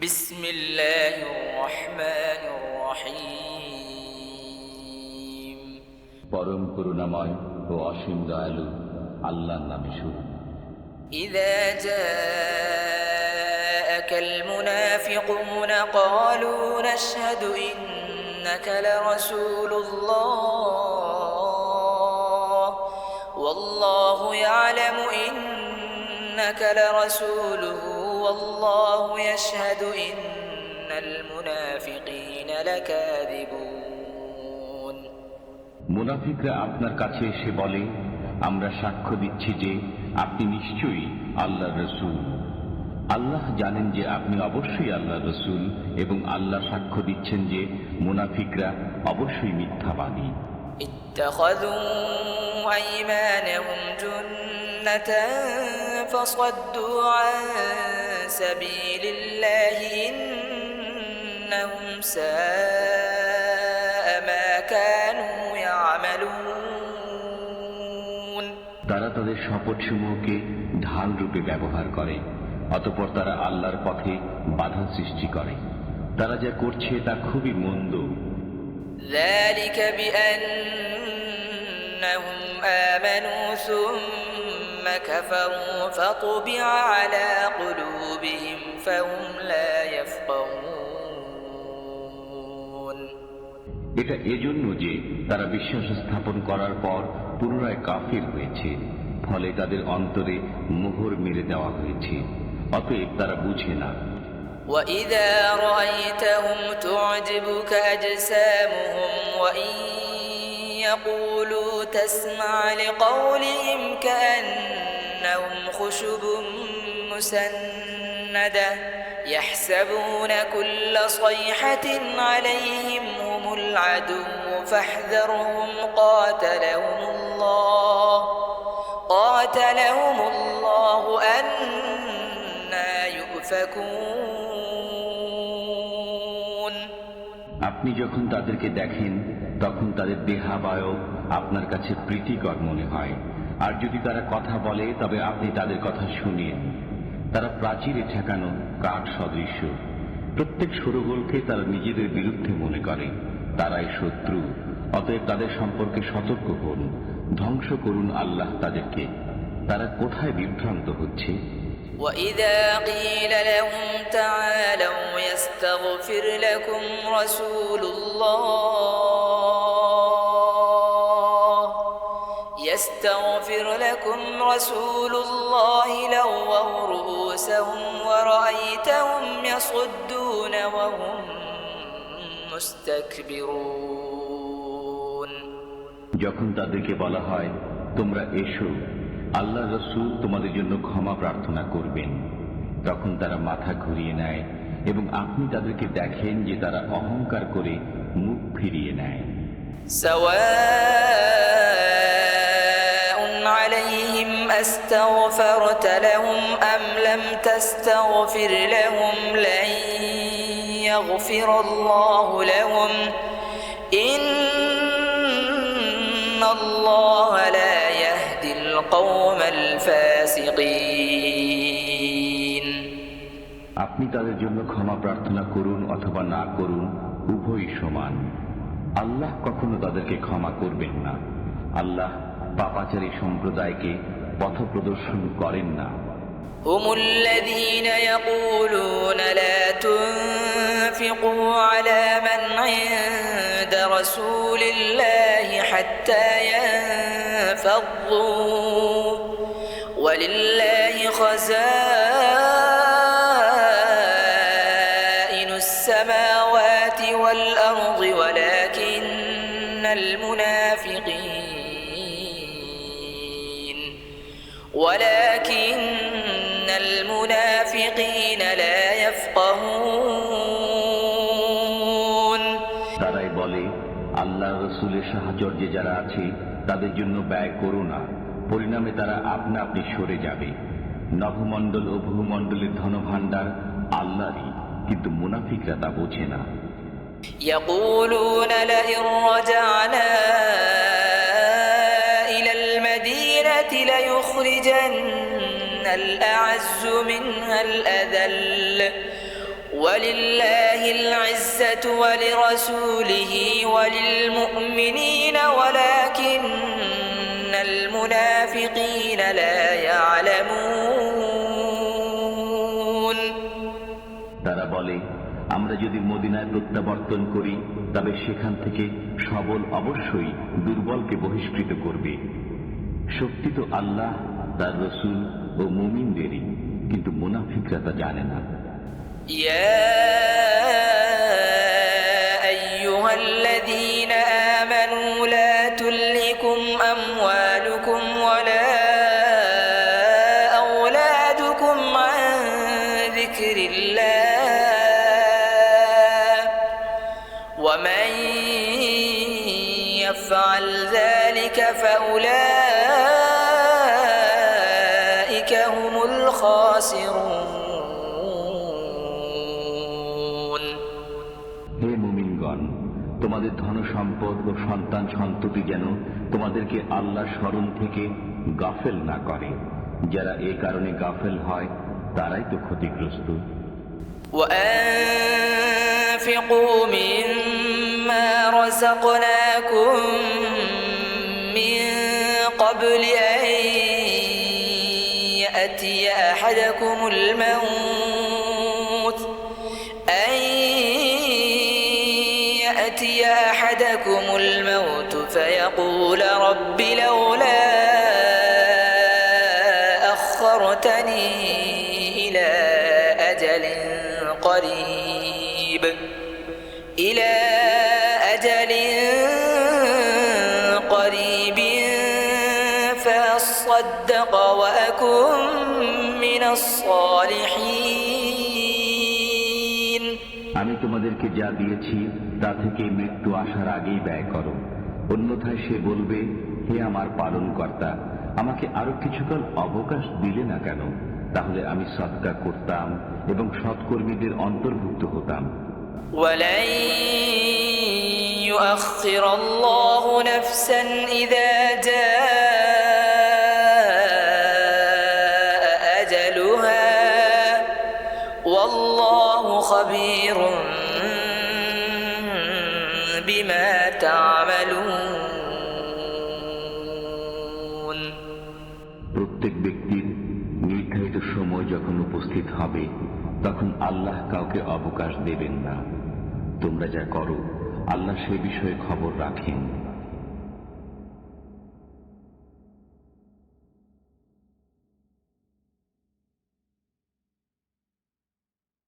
بسم الله الرحمن الرحيم পরম করুণাময় ও অসীম দয়ালু আল্লাহর নামে শুরু। إذا جاءك المنافقون قالوا نشهد إنك لرسول الله والله يعلم إنك لرسوله والله يشهد إن المنافقين لكاذبون মুনাফিকরা আপনার কাছে এসে বলে, আমরা সাক্ষ্য দিচ্ছি যে আপনি নিশ্চয়ই আল্লাহর রাসূল। আল্লাহ জানেন যে আপনি অবশ্যই আল্লাহর রাসূল এবং আল্লাহ সাক্ষ্য দিচ্ছেন যে মুনাফিকরা অবশ্যই মিথ্যাবাদী। اتخذوا أيمانهم جنة فصدوا عن سبيل الله إنهم ساء ما كانوا يعملون তারা তাদের শপথসমূহকে ঢাল রূপে ব্যবহার করে, অতঃপর তারা আল্লাহর পথে বাধা সৃষ্টি করে। তারা যা করছে তা খুবই মন্দ। ذلك بأنهم آمنوا ثم كفروا فطبع على قلوبهم فهم لا يفقهون এটা এজন্য যে তারা বিশ্বাস স্থাপন করার পর পুনরায় কাফির হয়েছে, ফলে তাদের অন্তরে মোহর মেরে দেওয়া হয়েছে, অতএব তারা বুঝে না। وإذا رأيتهم تعجبك أجسامهم وإن يقولوا تسمع لقولهم كأنهم خشب مسندة يحسبون كل صيحة عليهم هم العدو فاحذرهم قاتلهم الله أنى يؤفكون আপনি যখন তাদেরকে দেখেন তখন তাদের দেহাবয়ব আপনার কাছে প্রীতিকর মনে হয়, আর যদি তারা কথা বলে তবে আপনি তাদের কথা শুনেন। তারা প্রাচীরে ঠেকানো কাঠ সদৃশ্য, প্রত্যেক শোরগোলকে তারা নিজেদের বিরুদ্ধে মনে করে, তারাই শত্রু। অতএব তাদের সম্পর্কে সতর্ক হন, ধ্বংস করুন আল্লাহ তাদেরকে। তারা কোথায় বিভ্রান্ত হচ্ছে। وإذا قيل لهم تعالوا يستغفر لكم رسول الله لووا رؤوسهم ورأيتهم يصدون وهم مستكبرون যখন তাদেরকে বলা হয় তোমরা এসো, আল্লাহ রাসূল তোমাদের জন্য ক্ষমা প্রার্থনা করবেন, তখন তারা মাথা ঘুরিয়ে নেয় এবং আপনি তাদেরকে দেখেন যে তারা অহংকার করে মুখ ফিরিয়ে নেয়। سواء عليهم أستغفرت لهم أم لم تستغفر لهم لن يغفر الله لهم إن الله لا يهدي القوم الفاسقين আপনি তাদের জন্য ক্ষমা প্রার্থনা করুন অথবা না করুন, উভয়ই সমান। আল্লাহ কখনো তাদেরকে ক্ষমা করবেন না। আল্লাহ পাপাচারী সম্প্রদায়কে পথ প্রদর্শন করেন না। هم الذين يقولون لا تنفقوا على من عند رسول الله حتى ينفضوا ولله خزائن السماوات والأرض ولكن المنافقين لا يفقهون তারাই বলে, আল্লাহ রাসূলের সাহচর্যে যারা আছে তাদের জন্য ব্যয় করো না, পরিণামে তারা আপনা আপনি সরে যাবে। নভমণ্ডল ও ভূমণ্ডলের ধনভাণ্ডার আল্লাহরই, কিন্তু মুনাফিকরা তা বোঝে না। يقولون لئن رجعنا إلى المدينة ليخرجن الأعز منها الأذل ولله العزة ولرسوله وللمؤمنين ولكن المنافقين لا يعلمون তারা বলে, আমরা যদি মদিনায় প্রত্যাবর্তন করি তবে সেখান থেকে সবল অবশ্যই দুর্বলকে বহিষ্কৃত করবে। শক্তি তো আল্লাহ, তার রসূল ও মুমিনদেরই, কিন্তু মুনাফিকরা তা জানে না। يا أيها الذين آمنوا لا تلهكم أموالكم ولا أولادكم عن ذكر الله ومن يفعل ذلك فأولئك هم الخاسرون হে মুমিনগণ, তোমাদের ধন সম্পদ ও সন্তান সন্ততি যেন তোমাদেরকে আল্লাহর স্মরণ থেকে গাফেল না করে। যারা এ কারণে গাফেল হয় তারাই তো ক্ষতিগ্রস্ত। وأنفقوا مما رزقناكم من قبل أن يأتي أحدكم الموت فيقول رب لولا أخرتني إلى أجل قريب فأصدق وأكن من الصالحين আমি তোমাদেরকে যা দিয়েছি তা থেকে মৃত্যু আসার আগেই ব্যয় করো, অন্যথায় সে বলবে, হে আমার পালনকর্তা, আমাকে আরো কিছুকাল অবকাশ দিলে না কেন? তাহলে আমি সদকা করতাম এবং সৎকর্মীদের অন্তর্ভুক্ত হতাম। ولن يؤخر الله نفسا إذا جاء أجلها والله خبير بما تعملون প্রত্যেক ব্যক্তির নির্ধারিত সময় যখন উপস্থিত হবে তখন আল্লাহ কাউকে অবকাশ দেবেন না। তোমরা যা করো আল্লাহ সে বিষয়ে খবর রাখেন।